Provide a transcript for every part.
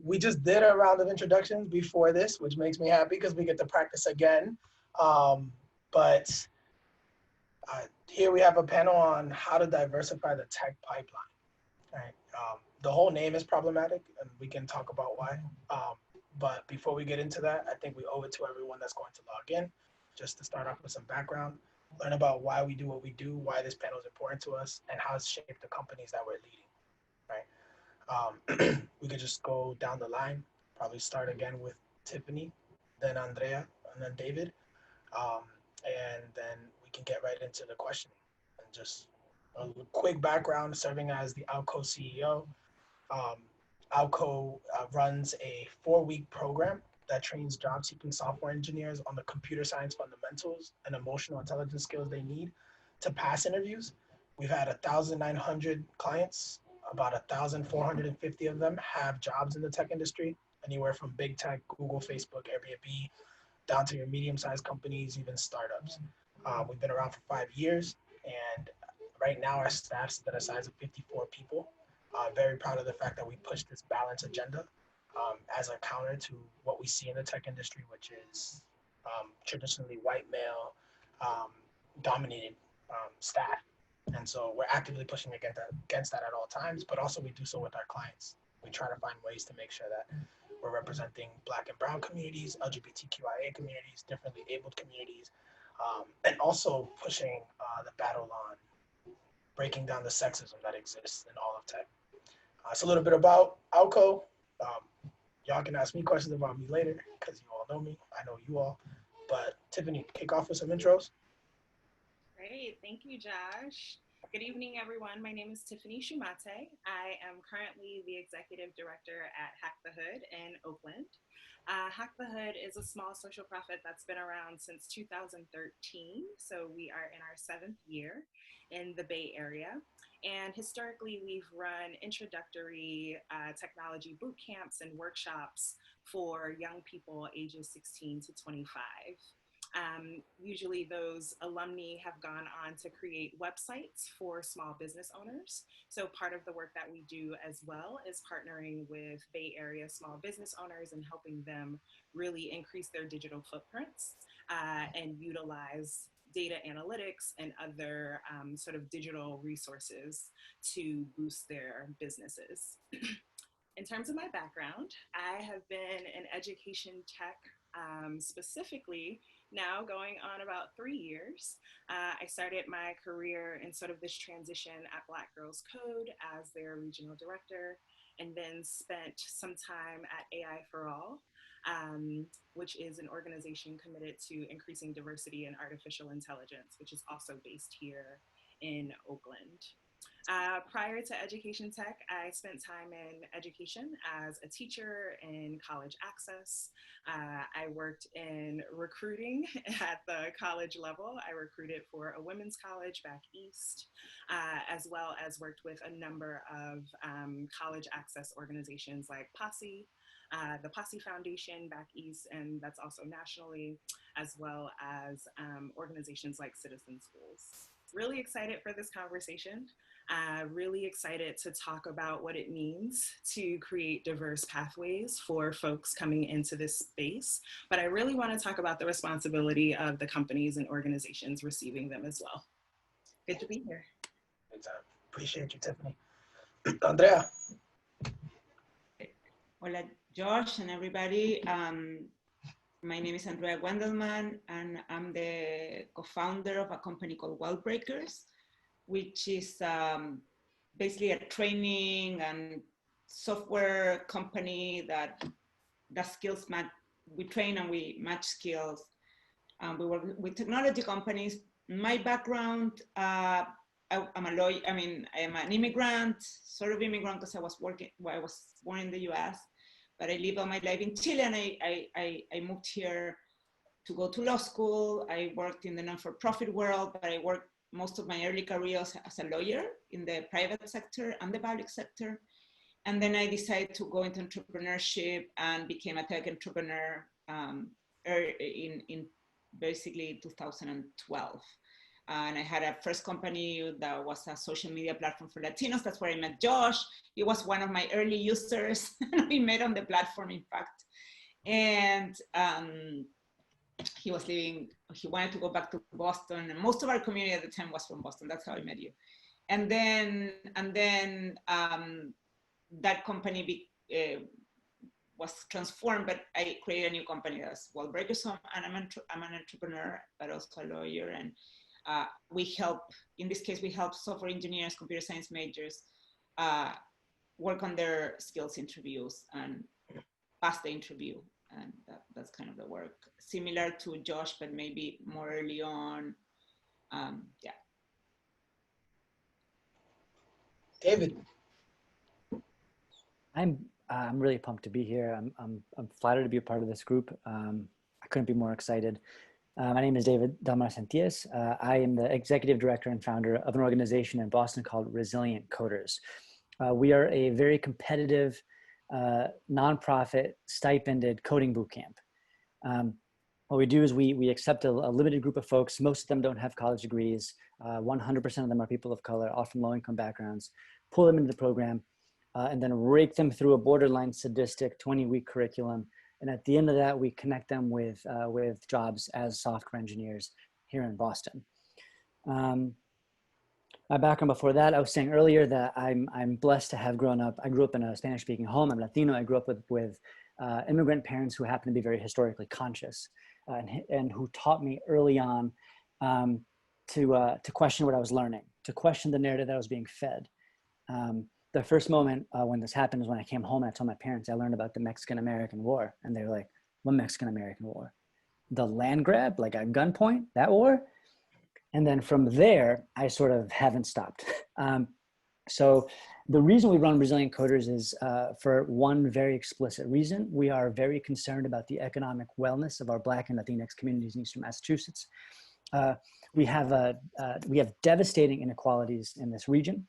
We just did a round of introductions before this, which makes me happy because we get to practice again. But here we have a panel on how to diversify the tech pipeline. Right. The whole name is problematic, and we can talk about why. But before we get into that, I think we owe it to everyone that's going to log in, just to start off with some background, learn about why we do what we do, why this panel is important to us, and how it's shaped the companies that we're leading. Right. We could just go down the line, probably start again with Tiffany, then Andrea, and then David, and then we can get right into the questioning. And just a quick background: serving as the Outco CEO. Um, Outco runs a 4-week program that trains job-seeking software engineers on the computer science fundamentals and emotional intelligence skills they need to pass interviews. We've had 1,900 clients. About 1,450 of them have jobs in the tech industry, anywhere from big tech, Google, Facebook, Airbnb, down to your medium-sized companies, even startups. We've been around for 5 years, and right now our staff's at a size of 54 people. Very proud of the fact that we push this balance agenda as a counter to what we see in the tech industry, which is traditionally white male dominated staff. And so we're actively pushing against that at all times, but also we do so with our clients. We try to find ways to make sure that we're representing Black and Brown communities, LGBTQIA communities, differently abled communities, and also pushing the battle on breaking down the sexism that exists in all of tech. It's a little bit about Outco. Y'all can ask me questions about me later because you all know me. I know you all. But Tiffany, kick off with some intros. Great. Thank you, Josh. Good evening, everyone. My name is Tiffany Shumate. I am currently the Executive Director at Hack the Hood in Oakland. Hack the Hood is a small social profit that's been around since 2013. So we are in our 7th year in the Bay Area. And historically, we've run introductory technology boot camps and workshops for young people ages 16 to 25. Usually those alumni have gone on to create websites for small business owners. So part of the work that we do as well is partnering with Bay Area small business owners and helping them really increase their digital footprints and utilize data analytics and other sort of digital resources to boost their businesses. In terms of my background, I have been in education tech specifically now going on about 3 years. I started my career in sort of this transition at Black Girls Code as their regional director, and then spent some time at AI for All, which is an organization committed to increasing diversity in artificial intelligence, which is also based here in Oakland. Prior to education tech, I spent time in education as a teacher in college access. I worked in recruiting at the college level. I recruited for a women's college back east, as well as worked with a number of college access organizations like Posse, the Posse Foundation back east, and that's also nationally, as well as organizations like Citizen Schools. Really excited for this conversation. Really excited to talk about what it means to create diverse pathways for folks coming into this space. But I really want to talk about the responsibility of the companies and organizations receiving them as well. Good to be here. Appreciate you, Tiffany. Andrea. Hola, Josh and everybody. My name is Andrea Guendelman, and I'm the co-founder of a company called Wallbreakers, which is basically a training and software company that does skills match. We train and we match skills. We work with technology companies. My background, I'm a lawyer. I mean, I am an immigrant, sort of immigrant, because I was born in the US, but I live all my life in Chile, and I moved here to go to law school. I worked in the non-for-profit world, but I worked most of my early career as a lawyer in the private sector and the public sector. And then I decided to go into entrepreneurship and became a tech entrepreneur in basically 2012. And I had a first company that was a social media platform for Latinos. That's where I met Josh. He was one of my early users. We met on the platform, in fact. And he wanted to go back to Boston. And most of our community at the time was from Boston. That's how I met you. And then that company was transformed, but I created a new company that's Wallbreakers. So I'm an entrepreneur, but also a lawyer. And we help, in this case, we help software engineers, computer science majors work on their skills interviews and pass the interview. And that's kind of the work. Similar to Josh, but maybe more early on. Yeah. David. I'm really pumped to be here. I'm flattered to be a part of this group. I couldn't be more excited. My name is Delmar Senties. I am the executive director and founder of an organization in Boston called Resilient Coders. We are a very competitive, nonprofit, stipended coding bootcamp. What we do is we accept a limited group of folks. Most of them don't have college degrees. 100% of them are people of color, all from low-income backgrounds. Pull them into the program, and then rake them through a borderline sadistic 20-week curriculum. And at the end of that, we connect them with jobs as software engineers here in Boston. My background before that, I was saying earlier that I'm blessed to have grown up. I grew up in a Spanish-speaking home. I'm Latino. I grew up with immigrant parents who happen to be very historically conscious and who taught me early on to question what I was learning, to question the narrative that I was being fed. The first moment when this happened was when I came home and I told my parents I learned about the Mexican-American War. And they were like, what Mexican-American War? The land grab, like at gunpoint, that war? And then from there, I sort of haven't stopped. So the reason we run Resilient Coders is for one very explicit reason. We are very concerned about the economic wellness of our Black and Latinx communities in Eastern Massachusetts. We have devastating inequalities in this region.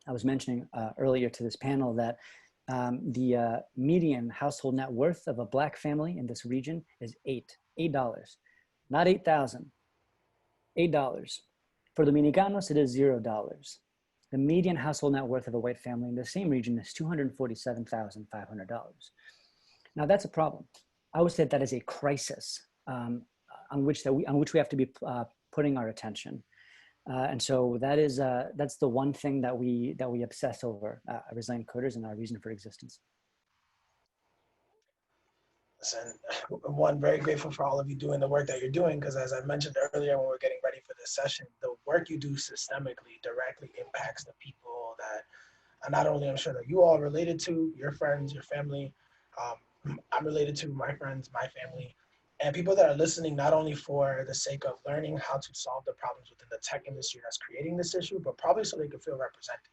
I was mentioning earlier to this panel that the median household net worth of a Black family in this region is $8, not 8,000, $8. For the Dominicanos, it is $0. The median household net worth of a white family in the same region is $247,500. Now that's a problem. I would say that is a crisis on which we have to be putting our attention. And so that's the one thing that we obsess over, Resilient Coders, and our reason for existence. Listen, one, very grateful for all of you doing the work that you're doing, because as I mentioned earlier when we were getting ready for this session, the work you do systemically directly impacts the people that not only I'm sure that you all related to, your friends, your family, I'm related to, my friends, my family, and people that are listening not only for the sake of learning how to solve the problems within the tech industry that's creating this issue, but probably so they can feel represented.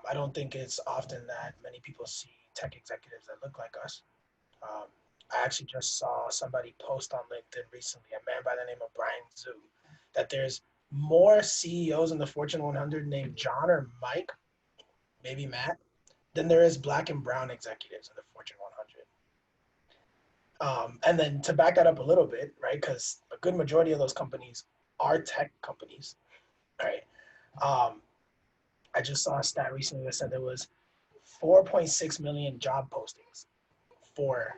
I don't think it's often that many people see tech executives that look like us. I actually just saw somebody post on LinkedIn recently, a man by the name of Brian Zhu, that there's more CEOs in the Fortune 100 named John or Mike, maybe Matt, than there is Black and brown executives in the Fortune 100. And then to back that up a little bit, right, because a good majority of those companies are tech companies, right? I just saw a stat recently that said there was 4.6 million job postings for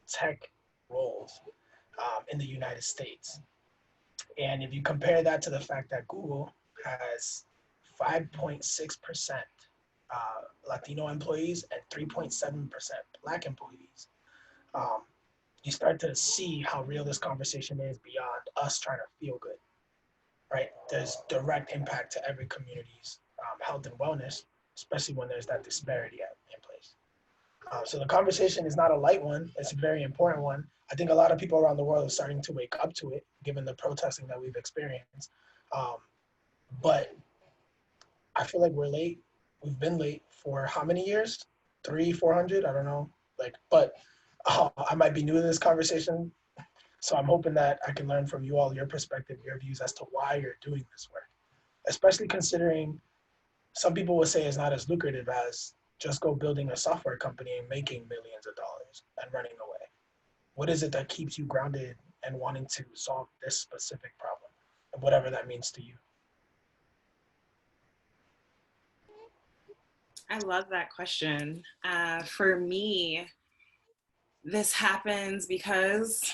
tech roles in the United States. And if you compare that to the fact that Google has 5.6% Latino employees and 3.7% Black employees, you start to see how real this conversation is beyond us trying to feel good, right? There's direct impact to every community's health and wellness, especially when there's that disparity in place. So the conversation is not a light one. It's a very important one. I think a lot of people around the world are starting to wake up to it, given the protesting that we've experienced. But I feel like we're late. We've been late for how many years? 300, 400? I don't know. But I might be new to this conversation. So I'm hoping that I can learn from you all, your perspective, your views as to why you're doing this work, especially considering some people would say it's not as lucrative as just go building a software company and making millions of dollars and running away. What is it that keeps you grounded and wanting to solve this specific problem? whatever that means to you. I love that question. For me, this happens because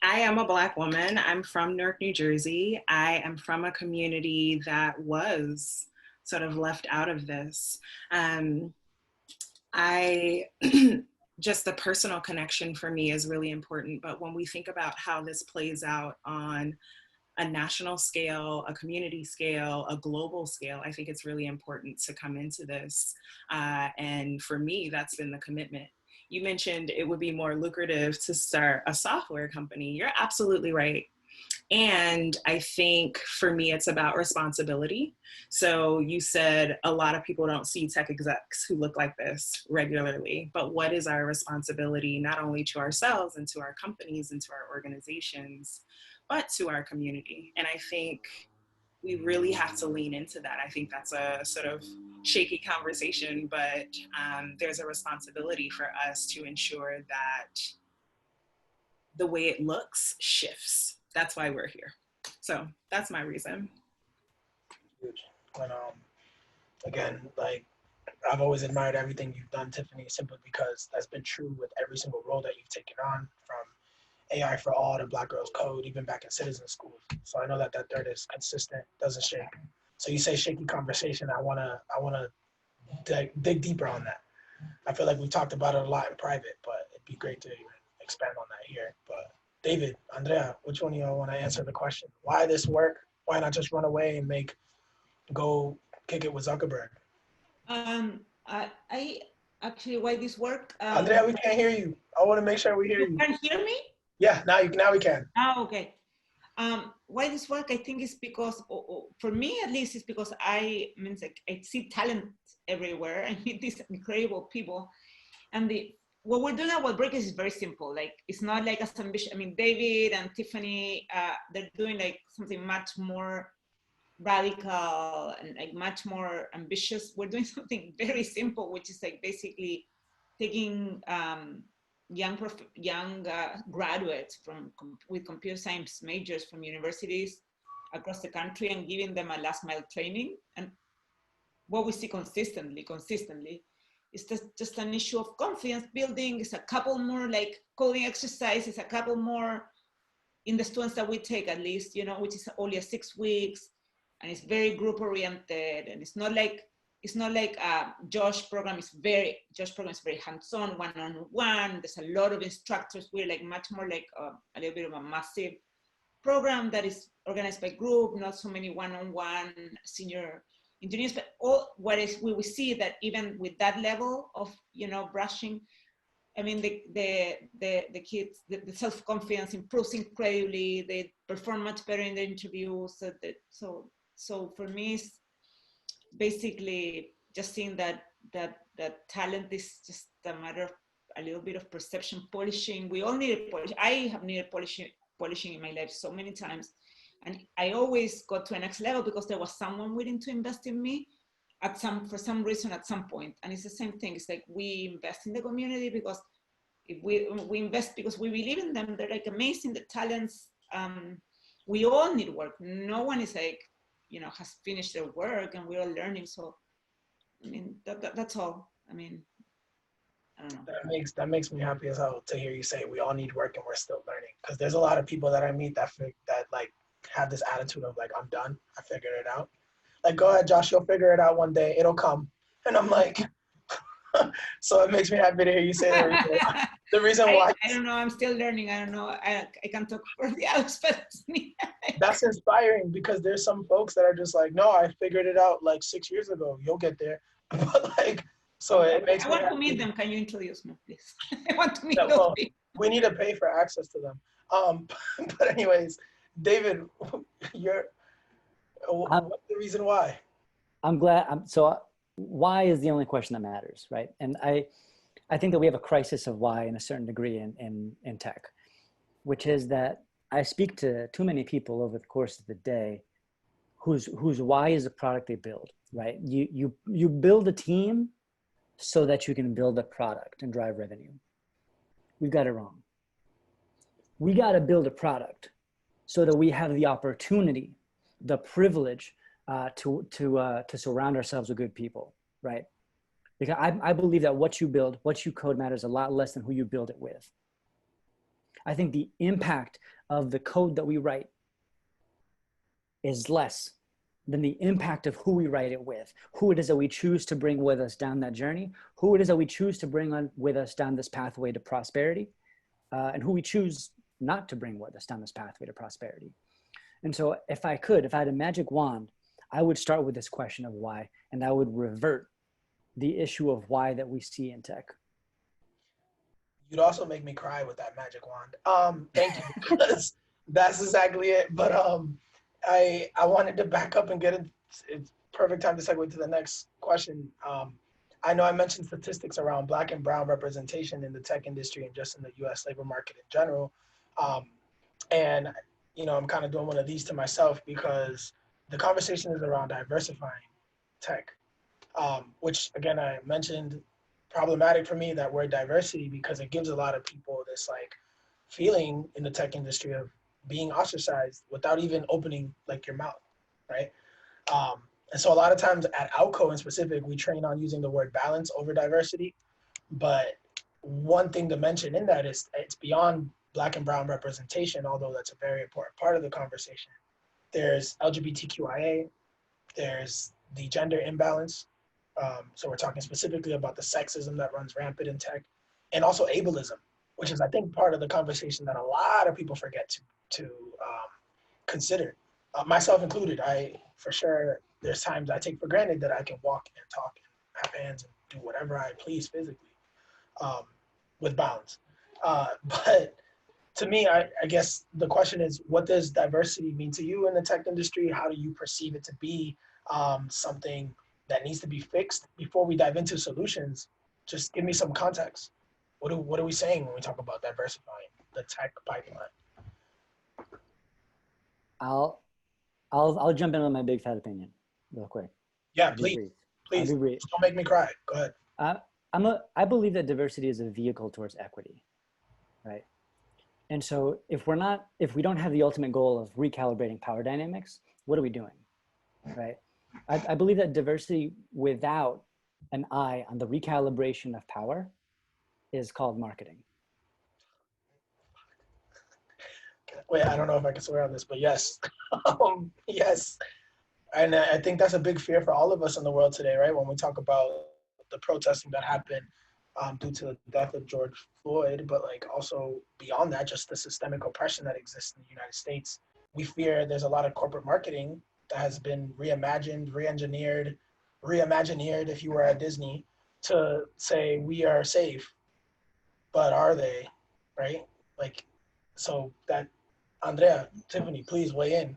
I am a Black woman. I'm from Newark, New Jersey. I am from a community that was sort of left out of this. I just the personal connection for me is really important. But when we think about how this plays out on a national scale, a community scale, a global scale, I think it's really important to come into this. And for me, that's been the commitment. You mentioned it would be more lucrative to start a software company. You're absolutely right. And I think for me, it's about responsibility. So you said a lot of people don't see tech execs who look like this regularly, but what is our responsibility, not only to ourselves and to our companies and to our organizations, but to our community? And I think we really have to lean into that. I think that's a sort of shaky conversation, but there's a responsibility for us to ensure that the way it looks shifts. That's why we're here. So that's my reason. Huge. And again, like, I've always admired everything you've done, Tiffany, simply because that's been true with every single role that you've taken on, from AI for All to Black Girls Code, even back in citizen schools. So I know that third is consistent, doesn't shake. So you say shaky conversation. I wanna dig deeper on that. I feel like we talked about it a lot in private, but it'd be great to even expand on that here. But David, Andrea, which one of y'all want to answer the question? Why this work? Why not just run away and go kick it with Zuckerberg? I actually, why this work? Andrea, we can't hear you. I want to make sure we hear you. You can hear me? Yeah, now we can. Oh, okay. Why this work? I think it's because, for me at least, it's because I see talent everywhere. I meet these incredible people, and what we're doing at Wallbreakers is very simple. Like, it's not like as ambitious. I mean, David and Tiffany, they're doing like something much more radical and like much more ambitious. We're doing something very simple, which is like basically taking young graduates with computer science majors from universities across the country and giving them a last mile training. And what we see consistently is just an issue of confidence building. It's a couple more like coding exercises, a couple more in the students that we take, at least, which is only 6 weeks, and it's very group oriented, and it's not like Josh program is very hands-on, one-on-one. There's a lot of instructors. We're like much more like a little bit of a massive program that is organized by group, not so many one-on-one senior engineers, but we will see that even with that level of brushing, I mean, the kids, the self-confidence improves incredibly. They perform much better in the interviews. So for me, it's basically just seeing that talent is just a matter of a little bit of perception polishing. We all need polish. I have needed polishing in my life so many times. And I always got to a next level because there was someone willing to invest in me for some reason at some point. And it's the same thing. It's like we invest in the community because if we invest because we believe in them. They're like amazing, the talents. We all need work. No one is like, has finished their work, and we're all learning. So, I mean, that's all. I mean, I don't know. That makes me happy as hell to hear you say we all need work and we're still learning. Because there's a lot of people that I meet that like have this attitude of like, I'm done. I figured it out. Like, go ahead, Josh, you'll figure it out one day. It'll come. And I'm like, so it makes me happy to hear you say that. The reason why. I don't know. I'm still learning. I don't know. I can't talk for the others, but that's inspiring, because there's some folks that are just like, no, I figured it out like 6 years ago. You'll get there. But like, so it makes me I want to meet them. Can you introduce me, please? I want to meet those people. We need to pay for access to them. But anyways, David, what's the reason why? I'm glad. So why is the only question that matters, right? And I think that we have a crisis of why in a certain degree in tech, which is that I speak to too many people over the course of the day whose why is the product they build, right? You build a team so that you can build a product and drive revenue. We've got it wrong. We got to build a product so that we have the opportunity the privilege to surround ourselves with good people, right? Because I believe that what you build, what you code matters a lot less than who you build it with. I think the impact of the code that we write is less than the impact of who we write it with, who it is that we choose to bring with us down that journey, who it is that we choose to bring on with us down this pathway to prosperity, and who we choose not to bring with us down this pathway to prosperity. And so if I had a magic wand, I would start with this question of why, and I would revert the issue of why that we see in tech. You'd also make me cry with that magic wand. Thank you, because that's exactly it. But I wanted to back up and get it. It's perfect time to segue to the next question. I know I mentioned statistics around Black and brown representation in the tech industry and just in the U.S. labor market in general. And, you know, I'm kind of doing one of these to myself because the conversation is around diversifying tech, which, again, I mentioned problematic for me, that word diversity, because it gives a lot of people this like feeling in the tech industry of being ostracized without even opening like your mouth, right? And so a lot of times at Outco in specific, we train on using the word balance over diversity. But one thing to mention in that is it's beyond Black and brown representation, although that's a very important part of the conversation. There's LGBTQIA, there's the gender imbalance. So we're talking specifically about the sexism that runs rampant in tech, and also ableism, which is, I think, part of the conversation that a lot of people forget to consider, myself included. For sure, there's times I take for granted that I can walk and talk and have hands and do whatever I please physically, with balance. But to me, I guess the question is, what does diversity mean to you in the tech industry? How do you perceive it to be something that needs to be fixed? Before we dive into solutions, just give me some context. What are we saying when we talk about diversifying the tech pipeline? I'll jump in on my big fat opinion real quick. Yeah, please. Don't make me cry. Go ahead. I believe that diversity is a vehicle towards equity, right? And so if we don't have the ultimate goal of recalibrating power dynamics, what are we doing, right? I believe that diversity without an eye on the recalibration of power is called marketing. Wait, I don't know if I can swear on this, but yes. Yes. And I think that's a big fear for all of us in the world today, right? When we talk about the protesting that happened due to the death of George Floyd, but like also beyond that, just the systemic oppression that exists in the United States. We fear there's a lot of corporate marketing that has been reimagined, re-engineered, reimagineered, if you were at Disney, to say we are safe, but are they, right? Like, so that, Andrea, Tiffany, please weigh in.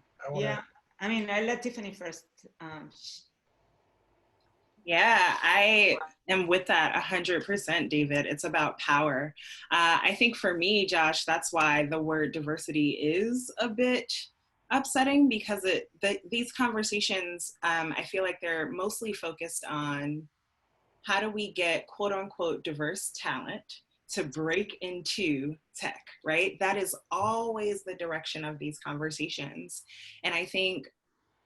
I mean, I'll let Tiffany first. Yeah, I am with that 100%, David. It's about power. I think for me, Josh, that's why the word diversity is a bit upsetting, because these conversations, I feel like they're mostly focused on how do we get quote unquote diverse talent to break into tech, right? That is always the direction of these conversations. And I think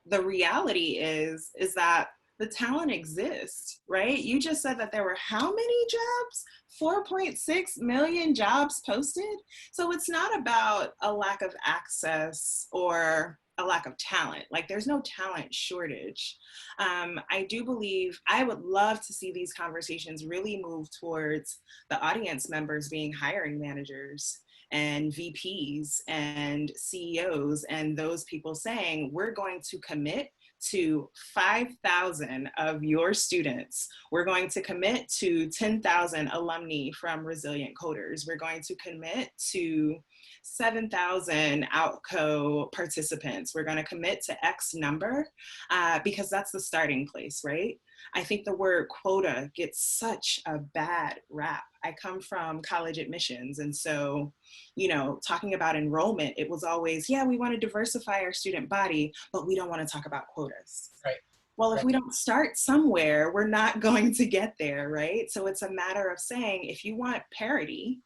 the reality is that the talent exists, right? You just said that there were how many jobs? 4.6 million jobs posted. So it's not about a lack of access or a lack of talent. Like, there's no talent shortage. I do believe, I would love to see these conversations really move towards the audience members being hiring managers and VPs and CEOs, and those people saying, we're going to commit to 5,000 of your students. We're going to commit to 10,000 alumni from Resilient Coders. We're going to commit to 7,000 Outco participants. We're going to commit to X number because that's the starting place, right? I think the word quota gets such a bad rap. I come from college admissions. And so, you know, talking about enrollment, it was always, yeah, we want to diversify our student body, but we don't want to talk about quotas. Right. Well, if we don't start somewhere, we're not going to get there, right? So it's a matter of saying, if you want parity,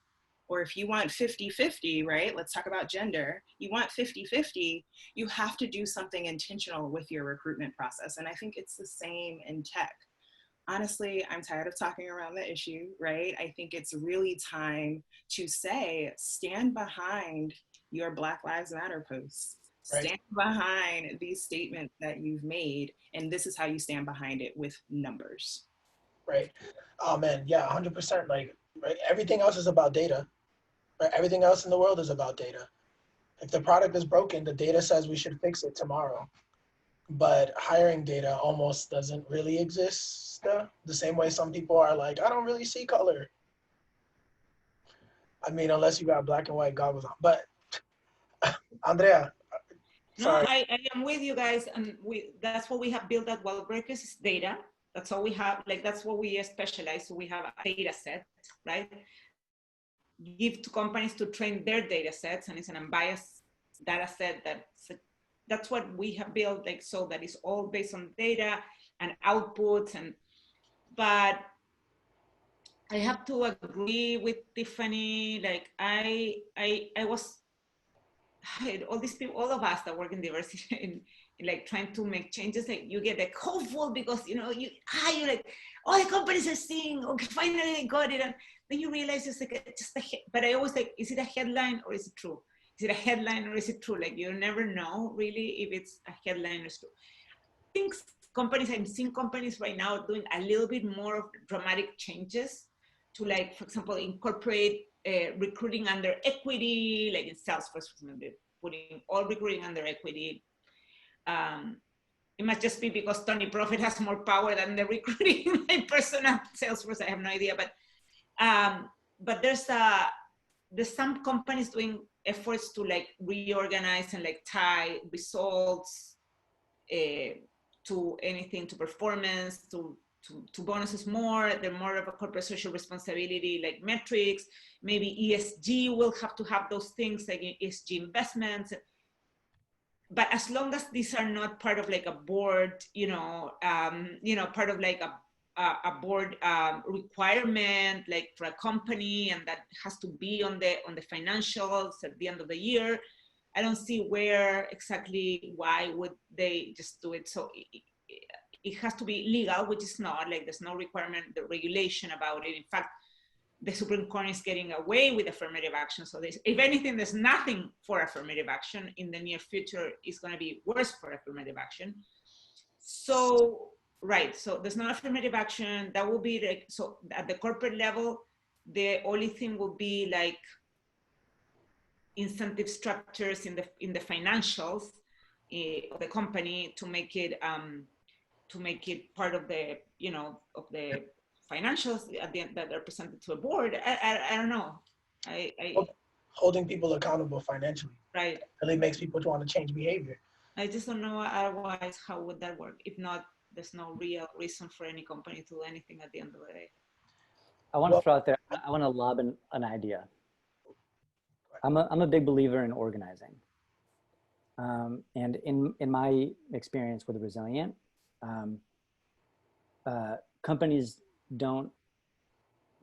or if you want 50-50, right? Let's talk about gender. You want 50-50, you have to do something intentional with your recruitment process. And I think it's the same in tech. Honestly, I'm tired of talking around the issue, right? I think it's really time to say, stand behind your Black Lives Matter posts. Right. Stand behind these statements that you've made, and this is how you stand behind it with numbers. Right. Oh man, yeah, 100%. Like, right, everything else is about data. Right, everything else in the world is about data. If the product is broken, the data says we should fix it tomorrow. But hiring data almost doesn't really exist. The same way some people are like, I don't really see color. I mean, unless you got black and white goggles on. But Andrea, sorry. No, I am with you guys, and that's what we have built at Wallbreakers is data. That's all we have. Like, that's what we specialize. So we have a data set, right? Give to companies to train their data sets, and it's an unbiased data set. That's what we have built, like, so that it's all based on data and outputs. But I have to agree with Tiffany. Like, all these people, all of us that work in diversity, in like trying to make changes, like you get like hopeful because you're like, all the companies are seeing, okay, finally I got it, and then you realize it's like but I always like, is it a headline or is it true? Is it a headline or is it true? Like, you never know really if it's a headline or it's true. I think I'm seeing companies right now doing a little bit more of dramatic changes to, like, for example, incorporate recruiting under equity, like in Salesforce, for example, they're putting all recruiting under equity. It must just be because Tony Profit has more power than the recruiting person at Salesforce. I have no idea, but there's some companies doing efforts to like reorganize and like tie results to anything, to performance, to bonuses more. They're more of a corporate social responsibility, like metrics. Maybe ESG will have to have those things, like ESG investments. But as long as these are not part of like a board, part of like a board requirement, like for a company, and that has to be on the financials at the end of the year, I don't see why would they just do it. So it has to be legal, which is not, like, there's no requirement, the regulation about it. In fact, the Supreme Court is getting away with affirmative action. So if anything, there's nothing for affirmative action. In the near future, it's going to be worse for affirmative action. So, right, so there's no affirmative action. That will be like, so at the corporate level, the only thing will be like incentive structures in the financials of the company to make it part of the, of the financials at the end that are presented to a board. I don't know. Holding people accountable financially. Right. Really makes people want to change behavior. I just don't know otherwise how would that work. If not, there's no real reason for any company to do anything at the end of the day. I want to throw out there, I want to lob an idea. I'm a big believer in organizing. And in my experience with Resilient, companies don't,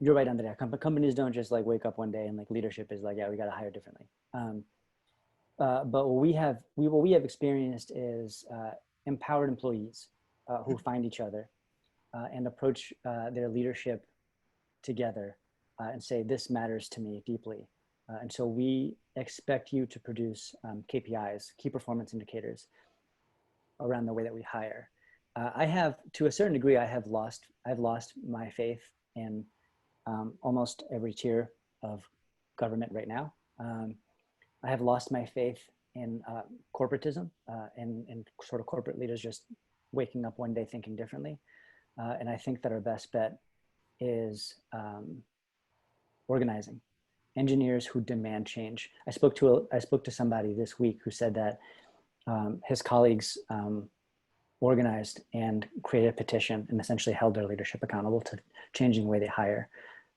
you're right, Andrea, companies don't just like wake up one day and like leadership is like, yeah, we got to hire differently. But what we have experienced is empowered employees who find each other and approach their leadership together and say, this matters to me deeply. And so we expect you to produce KPIs, key performance indicators, around the way that we hire. I have, to a certain degree, I've lost my faith in almost every tier of government right now. I have lost my faith in corporatism and sort of corporate leaders just waking up one day thinking differently. And I think that our best bet is organizing. Engineers who demand change. I spoke to somebody this week who said that his colleagues organized and created a petition and essentially held their leadership accountable to changing the way they hire.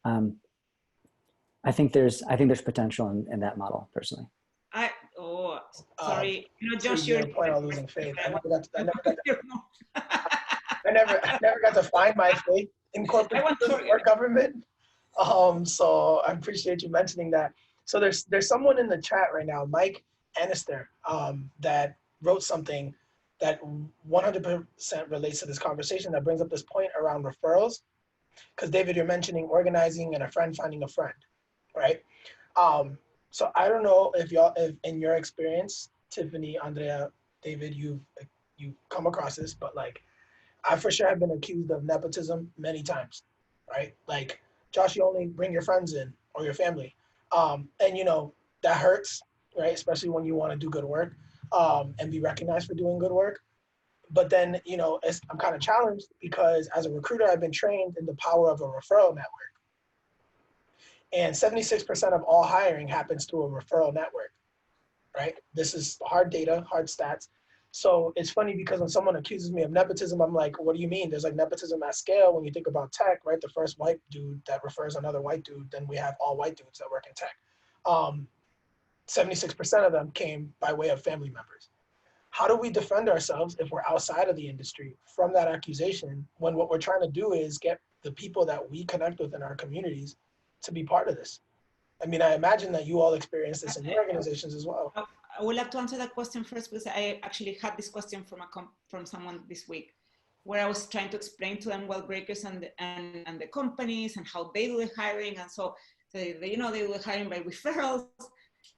I think there's potential in that model personally. Sorry, Josh, your point on losing faith. I never got to find my faith in corporate or government. So I appreciate you mentioning that. So there's someone in the chat right now, Mike Annister, that wrote something that 100% relates to this conversation, that brings up this point around referrals. Because David, you're mentioning organizing and a friend finding a friend, right? So I don't know if in your experience, Tiffany, Andrea, David, you've come across this, but like I for sure have been accused of nepotism many times, right? Like, Josh, you only bring your friends in or your family. And you know, that hurts, right? Especially when you want to do good work and be recognized for doing good work. But then, you know, I'm kind of challenged because as a recruiter, I've been trained in the power of a referral network. And 76% of all hiring happens through a referral network, right? This is hard data, hard stats. So it's funny because when someone accuses me of nepotism, I'm like, what do you mean? There's like nepotism at scale when you think about tech, right? The first white dude that refers another white dude, then we have all white dudes that work in tech. 76% of them came by way of family members. How do we defend ourselves if we're outside of the industry from that accusation when what we're trying to do is get the people that we connect with in our communities to be part of this? I mean, I imagine that you all experience this in your organizations as well. I would like to answer that question first because I actually had this question from someone this week, where I was trying to explain to them Wallbreakers and the companies and how they do the hiring, and so they do the hiring by referrals.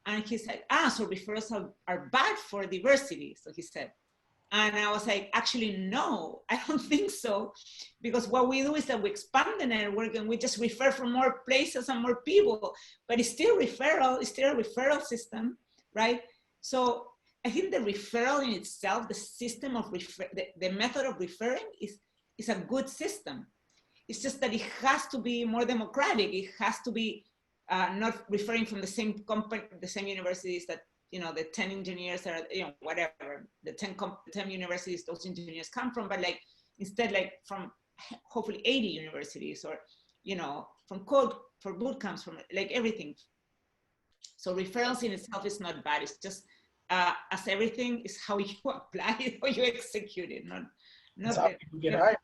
And he said, so referrals are bad for diversity. So he said, and I was like, actually, no, I don't think so. Because what we do is that we expand the network and we just refer from more places and more people, but it's still referral, it's still a referral system, right? So I think the referral in itself, the system of the method of referring is a good system. It's just that it has to be more democratic. It has to be not referring from the same company, the same universities that, the 10 engineers are, whatever, the 10 universities those engineers come from, but like, instead, like from hopefully 80 universities or, from code, for boot camps, from like everything. So referrals in itself is not bad. It's just, as everything is how you apply it, how you execute it, not how people get hired.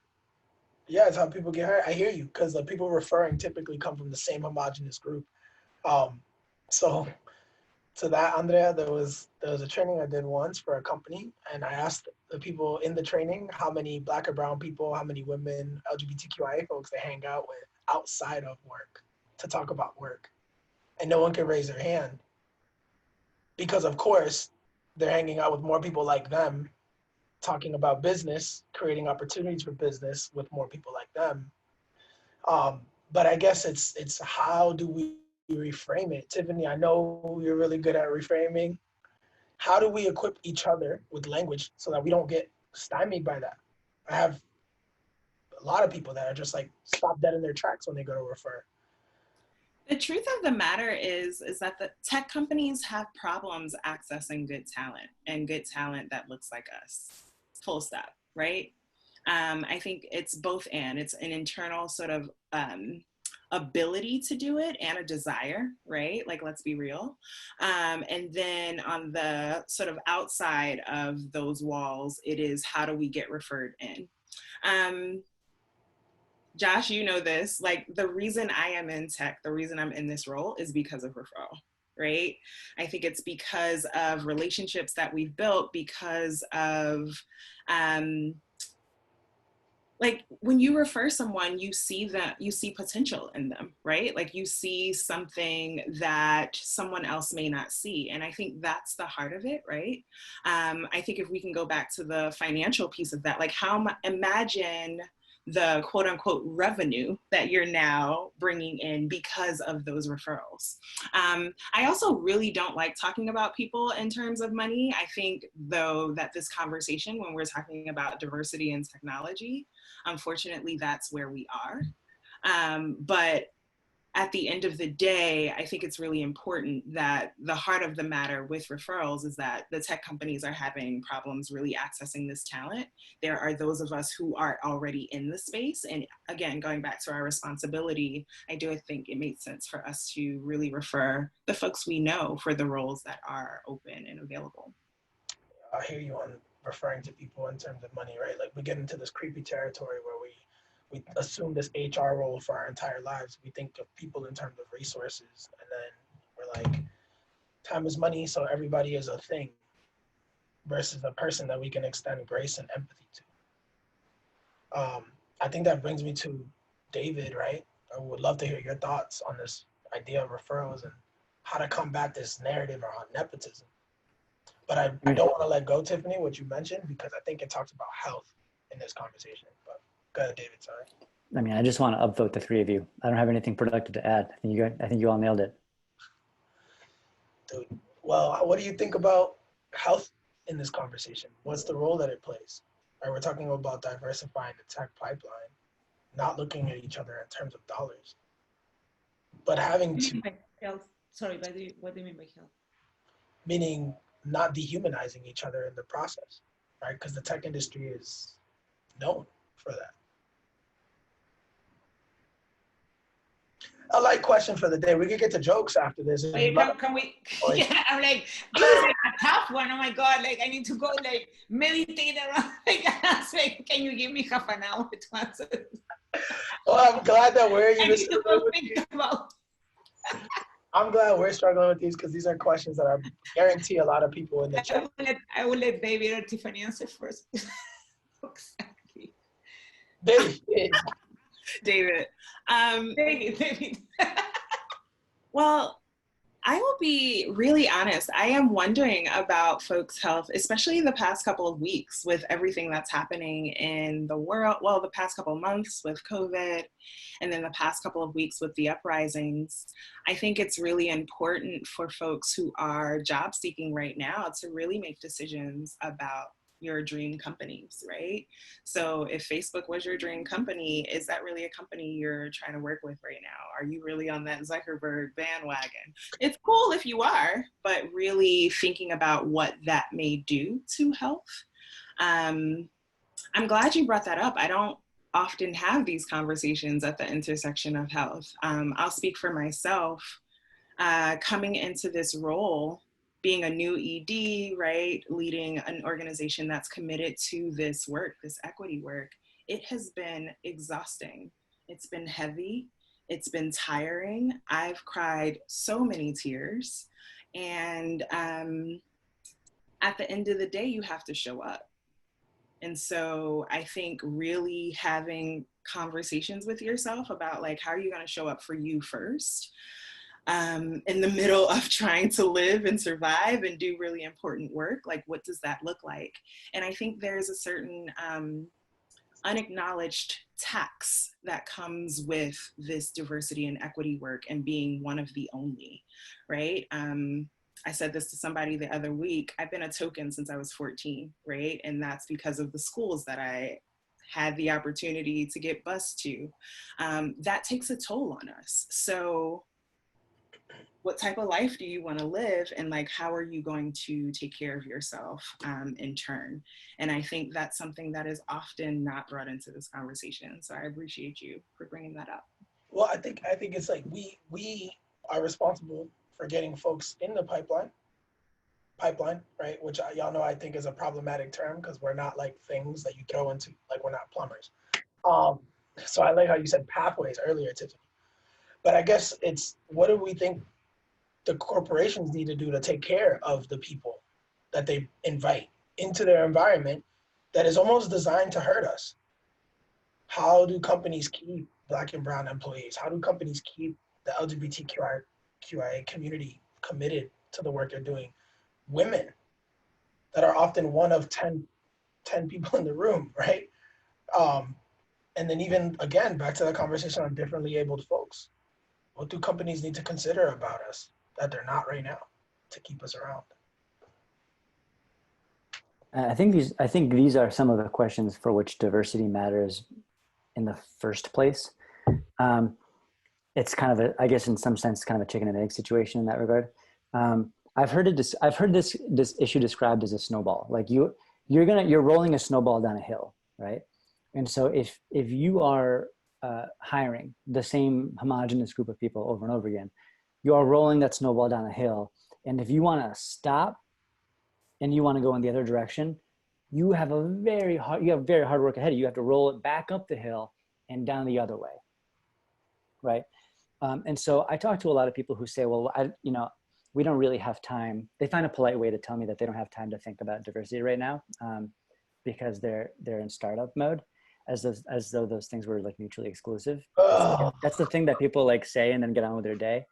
Yeah, it's how people get hired. I hear you, because the people referring typically come from the same homogenous group. So to that, Andrea, there was a training I did once for a company, and I asked the people in the training how many Black or brown people, how many women, LGBTQIA folks they hang out with outside of work to talk about work. And no one could raise their hand because, of course, they're hanging out with more people like them, talking about business, creating opportunities for business with more people like them. But I guess it's how do we reframe it? Tiffany, I know you're really good at reframing. How do we equip each other with language so that we don't get stymied by that? I have a lot of people that are just like stop dead in their tracks when they go to refer. The truth of the matter is that the tech companies have problems accessing good talent, and good talent that looks like us, full stop, right? I think it's both and. It's an internal sort of ability to do it and a desire, right? Like, let's be real. And then on the sort of outside of those walls, it is how do we get referred in? Josh, you know this, like the reason I am in tech, the reason I'm in this role is because of referral, right? I think it's because of relationships that we've built, because of, like when you refer someone, you see potential in them, right? Like you see something that someone else may not see. And I think that's the heart of it, right? I think if we can go back to the financial piece of that, like imagine the quote unquote revenue that you're now bringing in because of those referrals. I also really don't like talking about people in terms of money. I think though that this conversation, when we're talking about diversity and technology, unfortunately that's where we are. But at the end of the day, I think it's really important that the heart of the matter with referrals is that the tech companies are having problems really accessing this talent. There are those of us who are already in the space. And again, going back to our responsibility, I do think it makes sense for us to really refer the folks we know for the roles that are open and available. I hear you on referring to people in terms of money, right? Like we get into this creepy territory where we assume this HR role for our entire lives. We think of people in terms of resources, and then we're like, time is money, so everybody is a thing, versus a person that we can extend grace and empathy to. I think that brings me to David, right? I would love to hear your thoughts on this idea of referrals and how to combat this narrative around nepotism. But I don't want to let go, Tiffany, what you mentioned, because I think it talks about health in this conversation. But go ahead, David, sorry. I mean, I just want to upvote the three of you. I don't have anything productive to add. I think you all nailed it. Dude, well, what do you think about health in this conversation? What's the role that it plays? Right, we're talking about diversifying the tech pipeline, not looking at each other in terms of dollars, but having to. Health? Sorry, what do you mean by health? Meaning not dehumanizing each other in the process, right? Because the tech industry is known for that. A light question for the day. We could get to jokes after this. Wait, can we? Yeah, I'm like, this is like a tough one. Oh my God, like I need to go like meditate around. Like, can you give me half an hour to answer? Well, I'm glad that we're I'm glad we're struggling with these because these are questions that I guarantee a lot of people in the chat. I will let David or Tiffany answer first. Exactly. David. David. Well, I will be really honest. I am wondering about folks' health, especially in the past couple of weeks with everything that's happening in the world. Well, the past couple of months with COVID, and then the past couple of weeks with the uprisings. I think it's really important for folks who are job seeking right now to really make decisions about your dream companies, right? So if Facebook was your dream company, is that really a company you're trying to work with right now? Are you really on that Zuckerberg bandwagon? It's cool if you are, but really thinking about what that may do to health. I'm glad you brought that up. I don't often have these conversations at the intersection of health. I'll speak for myself. Coming into this role, being a new ED, right, leading an organization that's committed to this work, this equity work, it has been exhausting. It's been heavy. It's been tiring. I've cried so many tears. And at the end of the day, you have to show up. And so I think really having conversations with yourself about like, how are you going to show up for you first? In the middle of trying to live and survive and do really important work, like what does that look like? And I think there's a certain unacknowledged tax that comes with this diversity and equity work and being one of the only, right? I said this to somebody the other week. I've been a token since I was 14, right? And that's because of the schools that I had the opportunity to get bused to. That takes a toll on us. So what type of life do you want to live, and like how are you going to take care of yourself in turn? And I think that's something that is often not brought into this conversation. So I appreciate you for bringing that up. Well, I think it's like we are responsible for getting folks in the pipeline, right? Which y'all know I think is a problematic term because we're not like things that you throw into, like we're not plumbers. So I like how you said pathways earlier, Tiffany. But I guess it's, what do we think the corporations need to do to take care of the people that they invite into their environment that is almost designed to hurt us? How do companies keep Black and brown employees? How do companies keep the LGBTQIA community committed to the work they're doing? Women that are often one of 10 people in the room, right? And then even, again, back to the conversation on differently abled folks. What do companies need to consider about us that they're not right now to keep us around? I think these are some of the questions for which diversity matters in the first place. It's kind of I guess in some sense, kind of a chicken and egg situation in that regard. I've heard this issue described as a snowball. Like you're rolling a snowball down a hill, right? And so if you are hiring the same homogenous group of people over and over again, you are rolling that snowball down a hill. And if you want to stop and you want to go in the other direction, you have very hard work ahead of you. You have to roll it back up the hill and down the other way, right? And so I talk to a lot of people who say, well, we don't really have time. They find a polite way to tell me that they don't have time to think about diversity right now, because they're in startup mode, as though those things were like mutually exclusive. That's the thing that people like say and then get on with their day.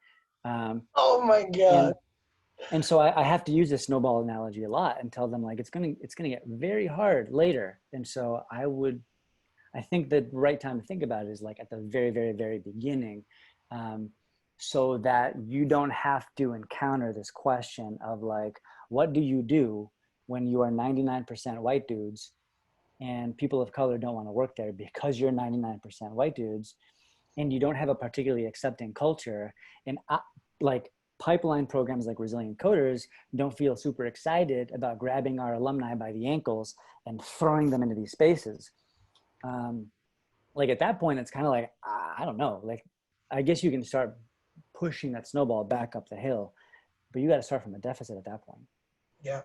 Oh my God. And so I have to use this snowball analogy a lot and tell them like it's gonna get very hard later. And so I think the right time to think about it is like at the very, very, very beginning, so that you don't have to encounter this question of like, what do you do when you are 99% white dudes and people of color don't want to work there because you're 99% white dudes, and you don't have a particularly accepting culture, and like pipeline programs like Resilient Coders don't feel super excited about grabbing our alumni by the ankles and throwing them into these spaces. Like at that point, it's kind of like, I don't know, like, I guess you can start pushing that snowball back up the hill, but you got to start from a deficit at that point. Yeah.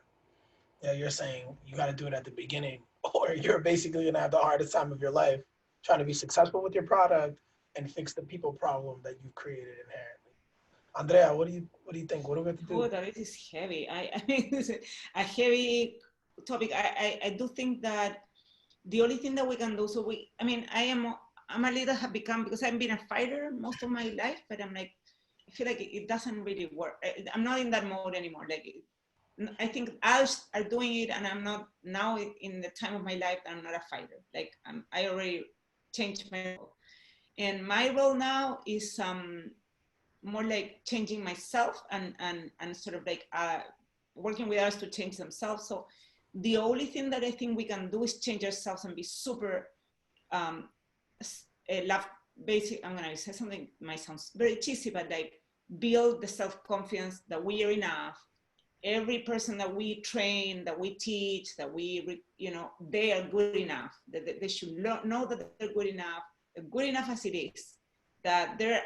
Yeah, you're saying you got to do it at the beginning, or you're basically going to have the hardest time of your life trying to be successful with your product and fix the people problem that you've created inherently. Andrea, what do you think? What do we have to do? Oh, that is heavy. I mean, it's a heavy topic. I do think that the only thing that we can do, I'm a little have become, because I've been a fighter most of my life, but I'm like, I feel like it doesn't really work. I'm not in that mode anymore. Like, I think others are doing it, and I'm not now in the time of my life. I'm not a fighter. Like, I already changed my role, and my role now is more like changing myself and sort of like working with others to change themselves. So the only thing that I think we can do is change ourselves and be super basic. I'm gonna say something that might sound very cheesy, but like build the self-confidence that we are enough. Every person that we train, that we teach, that they are good enough. That they should know that they're good enough as it is. That they're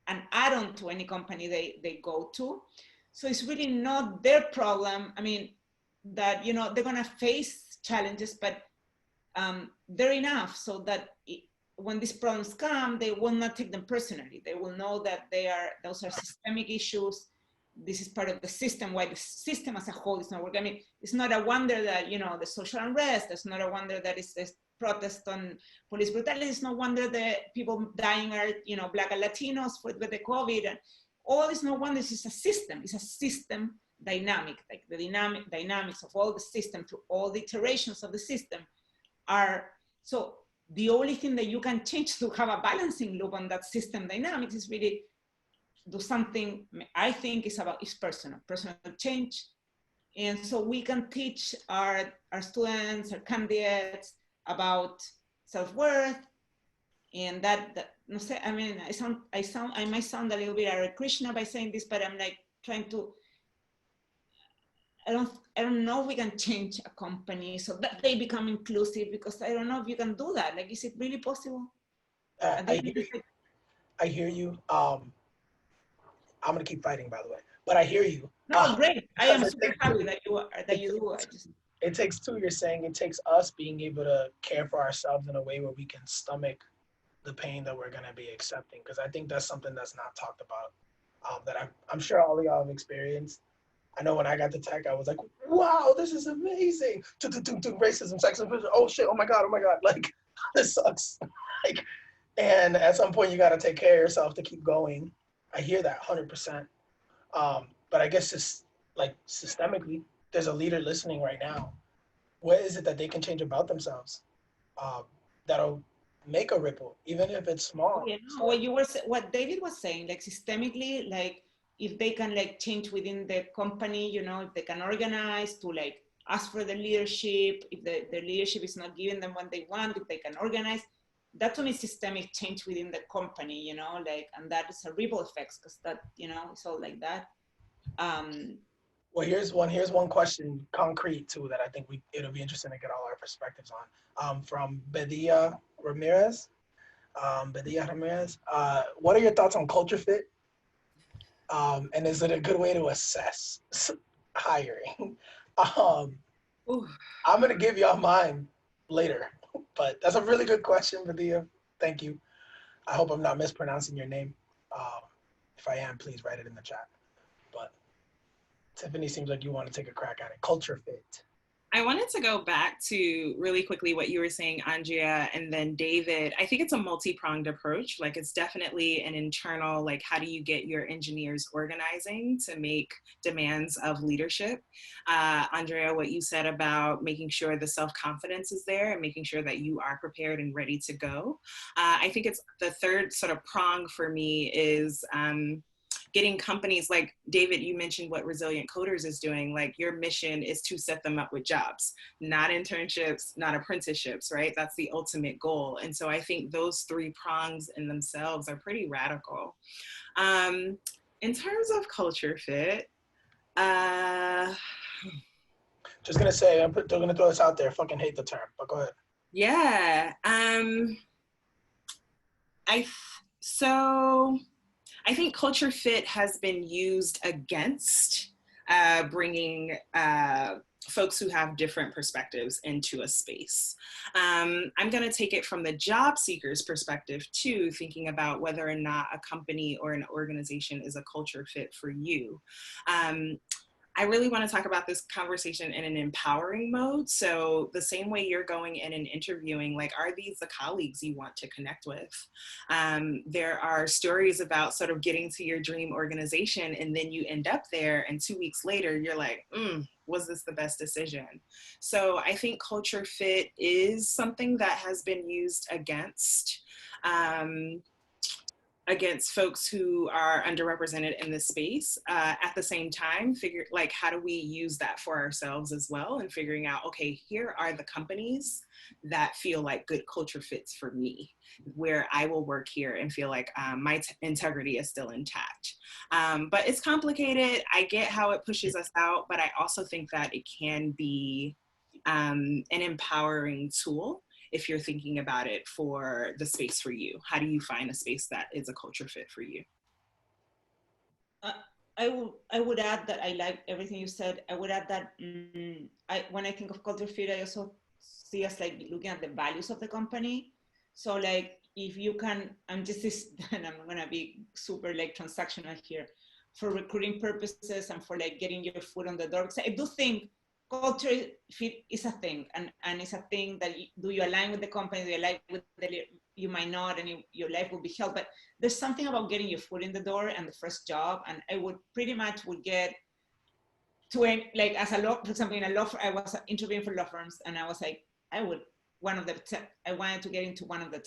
an add-on to any company they go to. So it's really not their problem. I mean, that they're gonna face challenges, but they're enough so that when these problems come, they will not take them personally. They will know that those are systemic issues. This is part of the system, why the system as a whole is not working. I mean, it's not a wonder that, the social unrest, it's not a wonder that it's protest on police brutality, it's no wonder that people dying are, Black and Latinos with the COVID, and all is no wonder. It's a system. It's a system dynamic, like the dynamics of all the system through all the iterations of the system are, so the only thing that you can change to have a balancing loop on that system dynamics is really do something, I think is personal change. And so we can teach our students, our candidates about self-worth, and that no sé, I mean, I might sound a little bit Hare Krishna by saying this, but I'm like trying to, I don't know if we can change a company so that they become inclusive, because I don't know if you can do that. Like, is it really possible? I hear you. I'm gonna keep fighting, by the way, but I hear you. No, great. I am super happy that you do. It takes two. You're saying it takes us being able to care for ourselves in a way where we can stomach the pain that we're gonna be accepting, because I think that's something that's not talked about. That I'm sure all of y'all have experienced. I know when I got to tech, I was like, wow, this is amazing. Racism, sexism, oh shit, oh my God. Like, this sucks. Like, and at some point you got to take care of yourself to keep going. I hear that 100%. But I guess it's like systemically, there's a leader listening right now. What is it that they can change about themselves that'll make a ripple, even if it's small? What David was saying, like systemically, like if they can like change within the company, if they can organize to like ask for the leadership, if the leadership is not giving them what they want, if they can organize, that to me is systemic change within the company, like, and that is a ripple effects, because that, it's all like that. Well, here's one question, concrete too, that I think it'll be interesting to get all our perspectives on. From Bedia Ramirez. What are your thoughts on culture fit? And is it a good way to assess hiring? I'm gonna give y'all mine later, but that's a really good question, Bedia. Thank you. I hope I'm not mispronouncing your name. If I am, please write it in the chat. But Tiffany, seems like you want to take a crack at it. Culture fit. I wanted to go back to really quickly what you were saying, Andrea, and then David. I think it's a multi-pronged approach. Like, it's definitely an internal, like, how do you get your engineers organizing to make demands of leadership? Andrea, what you said about making sure the self-confidence is there and making sure that you are prepared and ready to go. I think it's the third sort of prong for me is getting companies like David, you mentioned what Resilient Coders is doing. Like, your mission is to set them up with jobs, not internships, not apprenticeships, right? That's the ultimate goal. And so I think those three prongs in themselves are pretty radical. In terms of culture fit, just gonna say, I'm gonna throw this out there. Fucking hate the term, but go ahead. Yeah. I think culture fit has been used against bringing folks who have different perspectives into a space. I'm going to take it from the job seeker's perspective too, thinking about whether or not a company or an organization is a culture fit for you. I really want to talk about this conversation in an empowering mode. So the same way you're going in and interviewing, like, are these the colleagues you want to connect with? There are stories about sort of getting to your dream organization and then you end up there and 2 weeks later, you're like, was this the best decision? So I think culture fit is something that has been used against folks who are underrepresented in this space. At the same time, how do we use that for ourselves as well, and figuring out, okay, here are the companies that feel like good culture fits for me, where I will work here and feel like my integrity is still intact. But it's complicated. I get how it pushes us out, but I also think that it can be an empowering tool if you're thinking about it for the space for you. How do you find a space that is a culture fit for you? I would add that I like everything you said. I would add that when I think of culture fit, I also see us like looking at the values of the company. So like, if you can, and I'm gonna be super like transactional here, for recruiting purposes and for like getting your foot on the door. So I do think culture fit is a thing, and it's a thing that do you align with the company, do you align with you might not, and your life will be held. But there's something about getting your foot in the door and the first job, and I would pretty much get to like, as a law, for example, in a law firm, I was interviewing for law firms, and I was like, I wanted to get into one of the